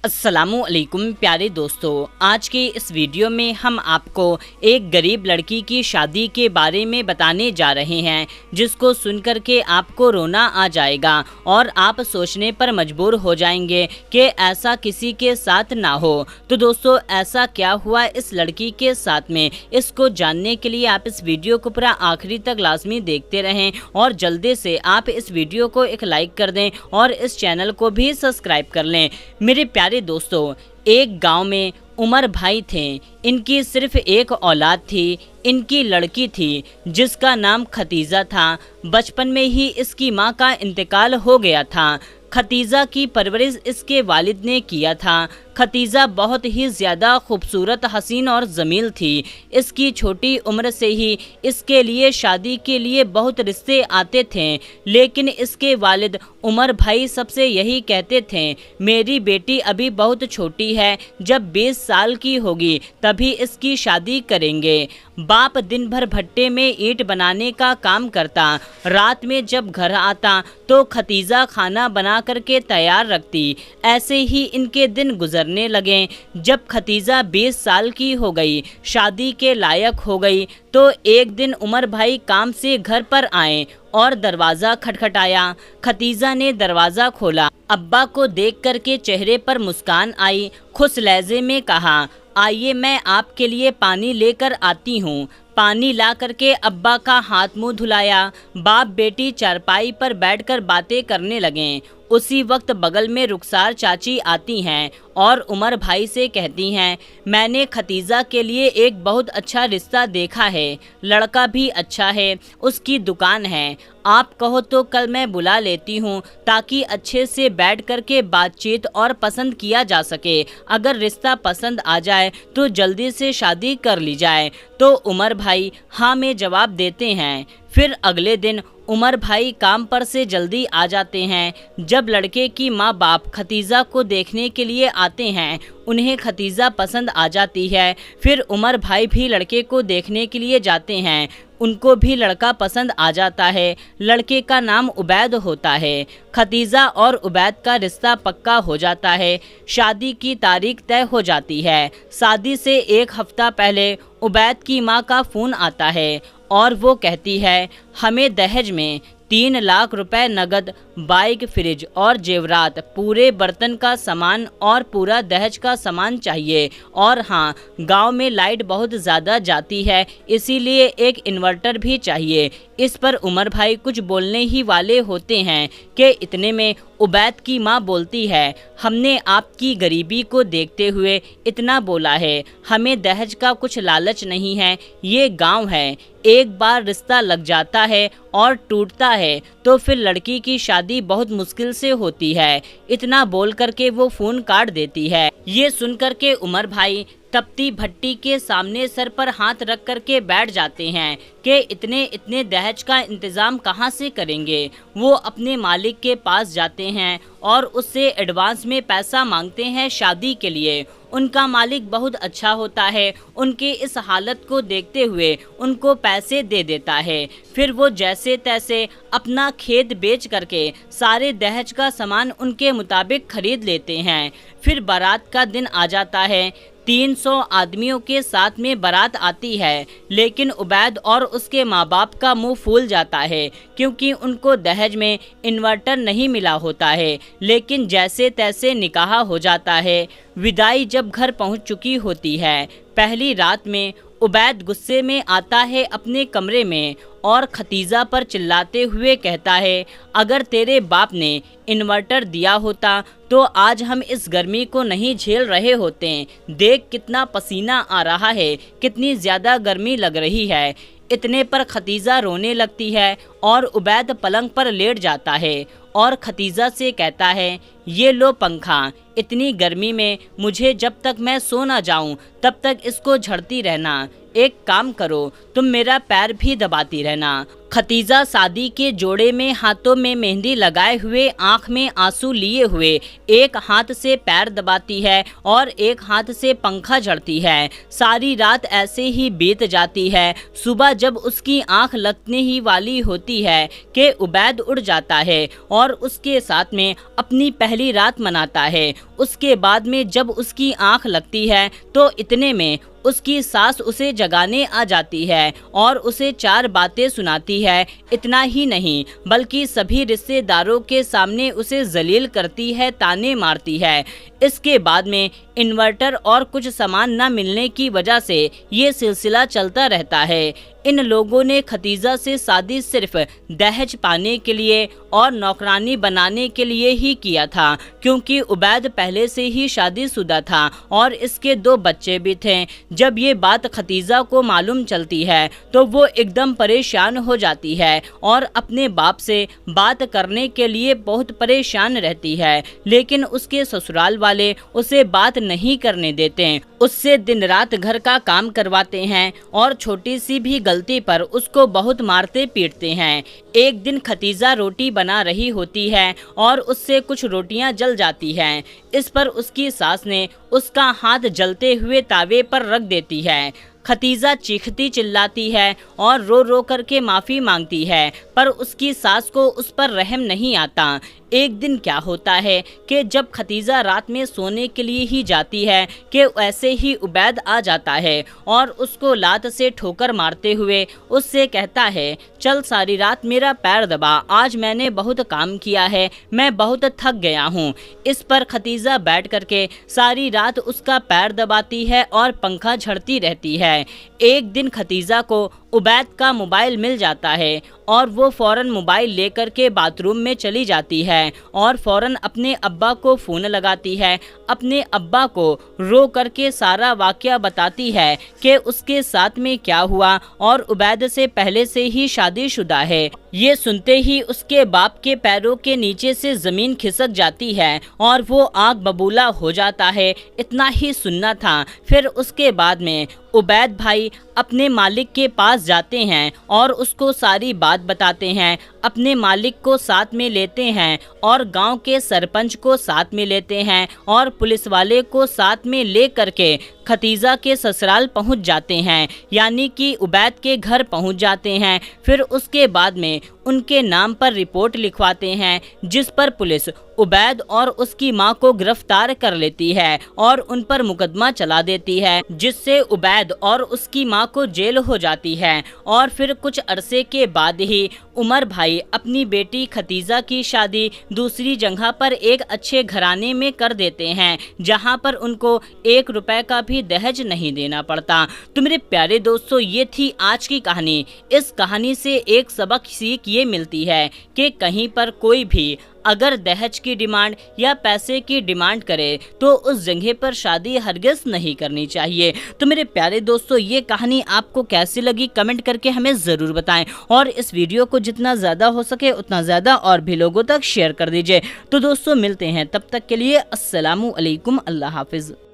अस्सलामुअलैकुम प्यारे दोस्तों, आज के इस वीडियो में हम आपको एक गरीब लड़की की शादी के बारे में बताने जा रहे हैं, जिसको सुनकर के आपको रोना आ जाएगा और आप सोचने पर मजबूर हो जाएंगे कि ऐसा किसी के साथ ना हो। तो दोस्तों, ऐसा क्या हुआ इस लड़की के साथ में, इसको जानने के लिए आप इस वीडियो को पूरा आखिरी तक लाजमी देखते रहें और जल्दी से आप इस वीडियो को एक लाइक कर दें और इस चैनल को भी सब्सक्राइब कर लें। मेरे प्यारे दोस्तों, एक गांव में उमर भाई थे। इनकी सिर्फ एक औलाद थी। इनकी लड़की थी जिसका नाम खतीजा था। बचपन में ही इसकी मां का इंतकाल हो गया था। खतीजा की परवरिश इसके वालिद ने किया था। खतीजा बहुत ही ज़्यादा खूबसूरत, हसीन और जमील थी। इसकी छोटी उम्र से ही इसके लिए शादी के लिए बहुत रिश्ते आते थे, लेकिन इसके वालिद उमर भाई सबसे यही कहते थे, मेरी बेटी अभी बहुत छोटी है, जब 20 साल की होगी तभी इसकी शादी करेंगे। बाप दिन भर भट्टे में ईंट बनाने का काम करता। रात में जब घर आता तो खतीजा खाना बना करके तैयार रखती। ऐसे ही इनके दिन गुजरने लगे। जब खतीजा 20 साल की हो गई, शादी के लायक हो गई, तो एक दिन उमर भाई काम से घर पर आए और दरवाज़ा खटखटाया। खतीजा ने दरवाज़ा खोला। अब्बा को देख करके चेहरे पर मुस्कान आई। खुश लहजे में कहा, आइए मैं आपके लिए पानी लेकर आती हूँ। पानी ला करके अब्बा का हाथ मुंह धुलाया। बाप बेटी चारपाई पर बैठकर बातें करने लगे। उसी वक्त बगल में रुखसार चाची आती हैं और उमर भाई से कहती हैं, मैंने खतीजा के लिए एक बहुत अच्छा रिश्ता देखा है। लड़का भी अच्छा है, उसकी दुकान है। आप कहो तो कल मैं बुला लेती हूँ, ताकि अच्छे से बैठ कर के बातचीत और पसंद किया जा सके। अगर रिश्ता पसंद आ जाए तो जल्दी से शादी कर ली जाए। तो उमर भाई हाँ में जवाब देते हैं। फिर अगले दिन उमर भाई काम पर से जल्दी आ जाते हैं। जब लड़के की माँ बाप खतीजा को देखने के लिए आते हैं, उन्हें खतीजा पसंद आ जाती है। फिर उमर भाई भी लड़के को देखने के लिए जाते हैं। उनको भी लड़का पसंद आ जाता है। लड़के का नाम उबैद होता है। खतीजा और उबैद का रिश्ता पक्का हो जाता है। शादी की तारीख तय हो जाती है। शादी से एक हफ्ता पहले उबैद की माँ का फ़ोन आता है और वो कहती है, हमें दहेज में 3 लाख रुपए नगद, बाइक, फ्रिज और जेवरात, पूरे बर्तन का सामान और पूरा दहेज का सामान चाहिए। और हाँ, गांव में लाइट बहुत ज़्यादा जाती है, इसीलिए एक इन्वर्टर भी चाहिए। इस पर उमर भाई कुछ बोलने ही वाले होते हैं कि इतने में उबैद की माँ बोलती है, हमने आपकी गरीबी को देखते हुए इतना बोला है। हमें दहेज का कुछ लालच नहीं है। ये गांव है, एक बार रिश्ता लग जाता है और टूटता है तो फिर लड़की की शादी बहुत मुश्किल से होती है। इतना बोल करके वो फ़ोन काट देती है। ये सुन करके उमर भाई तपती भट्टी के सामने सर पर हाथ रख करके बैठ जाते हैं कि इतने दहेज का इंतज़ाम कहाँ से करेंगे। वो अपने मालिक के पास जाते हैं और उससे एडवांस में पैसा मांगते हैं शादी के लिए। उनका मालिक बहुत अच्छा होता है। उनके इस हालत को देखते हुए उनको पैसे दे देता है। फिर वो जैसे तैसे अपना खेत बेच करके सारे दहेज का सामान उनके मुताबिक खरीद लेते हैं। फिर बारात का दिन आ जाता है। 300 आदमियों के साथ में बारात आती है, लेकिन उबैद और उसके माँ बाप का मुंह फूल जाता है, क्योंकि उनको दहेज में इन्वर्टर नहीं मिला होता है। लेकिन जैसे तैसे निकाह हो जाता है। विदाई जब घर पहुंच चुकी होती है, पहली रात में उबैद गुस्से में आता है अपने कमरे में और खतीजा पर चिल्लाते हुए कहता है, अगर तेरे बाप ने इन्वर्टर दिया होता तो आज हम इस गर्मी को नहीं झेल रहे होते। देख कितना पसीना आ रहा है, कितनी ज़्यादा गर्मी लग रही है। इतने पर खतीजा रोने लगती है और उबैद पलंग पर लेट जाता है और खतीजा से कहता है, ये लो पंखा, इतनी गर्मी में मुझे जब तक मैं सो ना जाऊं तब तक इसको झड़ती रहना। एक काम करो, तुम मेरा पैर भी दबाती रहना। खतीजा शादी के जोड़े में हाथों में मेहंदी लगाए हुए, आंख में आंसू लिए हुए, एक हाथ से पैर दबाती है और एक हाथ से पंखा झड़ती है। सारी रात ऐसे ही बीत जाती है। सुबह जब उसकी आंख लगने ही वाली होती है कि उबैद उड़ जाता है और उसके साथ में अपनी पहली पहली रात मनाता है। उसके बाद में जब उसकी आंख लगती है तो इतने में उसकी सास उसे जगाने आ जाती है और उसे 4 बातें सुनाती है। इतना ही नहीं बल्कि सभी रिश्तेदारों के सामने उसे जलील करती है, ताने मारती है। इसके बाद में इन्वर्टर और कुछ सामान न मिलने की वजह से ये सिलसिला चलता रहता है। इन लोगों ने खतीजा से शादी सिर्फ दहेज पाने के लिए और नौकरानी बनाने के लिए ही किया था, क्योंकि उबैद पहले से ही शादीशुदा था और इसके 2 बच्चे भी थे। जब ये बात खतीजा को मालूम चलती है तो वो एकदम परेशान हो जाती है और अपने बाप से बात करने के लिए बहुत परेशान रहती है, लेकिन उसके ससुराल वाले उसे बात नहीं करने देते। उससे दिन रात घर का काम करवाते हैं और छोटी सी भी गलती पर उसको बहुत मारते पीटते हैं। एक दिन खतीजा रोटी बना रही होती है और उससे कुछ रोटियां जल जाती हैं। इस पर उसकी सास ने उसका हाथ जलते हुए तावे पर रख देती है। खतीजा चीखती चिल्लाती है और रो रो करके माफ़ी मांगती है, पर उसकी सास को उस पर रहम नहीं आता। एक दिन क्या होता है कि जब खतीजा रात में सोने के लिए ही जाती है कि ऐसे ही उबैद आ जाता है और उसको लात से ठोकर मारते हुए उससे कहता है, चल सारी रात मेरा पैर दबा, आज मैंने बहुत काम किया है, मैं बहुत थक गया हूँ। इस पर खतीजा बैठ करके सारी रात उसका पैर दबाती है और पंखा झड़ती रहती है। एक दिन खतीजा को उबैद का मोबाइल मिल जाता है और वो फ़ौरन मोबाइल लेकर के बाथरूम में चली जाती है और फ़ौरन अपने अब्बा को फ़ोन लगाती है। अपने अब्बा को रो करके सारा वाक़या बताती है कि उसके साथ में क्या हुआ और उबैद से पहले से ही शादीशुदा है। ये सुनते ही उसके बाप के पैरों के नीचे से ज़मीन खिसक जाती है और वो आग बबूला हो जाता है। इतना ही सुनना था। फिर उसके बाद में उबैद भाई अपने मालिक के पास जाते हैं और उसको सारी बात बताते हैं। अपने मालिक को साथ में लेते हैं और गांव के सरपंच को साथ में लेते हैं और पुलिस वाले को साथ में ले करके खतीजा के ससुराल पहुंच जाते हैं, यानी कि उबैद के घर पहुंच जाते हैं। फिर उसके बाद में उनके नाम पर रिपोर्ट लिखवाते हैं, जिस पर पुलिस उबैद और उसकी मां को गिरफ्तार कर लेती है और उन पर मुकदमा चला देती है, जिससे उबैद और उसकी मां को जेल हो जाती है। और फिर कुछ अरसे के बाद ही उमर भाई अपनी बेटी खतीजा की शादी दूसरी जगह पर एक अच्छे घराने में कर देते हैं, जहां पर उनको 1 रुपए का भी दहेज नहीं देना पड़ता। तो मेरे प्यारे दोस्तों, ये थी आज की कहानी। इस कहानी से एक सबक सीख ये मिलती है कि कहीं पर कोई भी अगर दहेज की डिमांड या पैसे की डिमांड करे तो उस जगह पर शादी हरगिज़ नहीं करनी चाहिए। तो मेरे प्यारे दोस्तों, ये कहानी आपको कैसी लगी कमेंट करके हमें ज़रूर बताएं और इस वीडियो को जितना ज़्यादा हो सके उतना ज़्यादा और भी लोगों तक शेयर कर दीजिए। तो दोस्तों, मिलते हैं तब तक के लिए अस्सलामु अलैकुम, अल्लाह हाफिज़।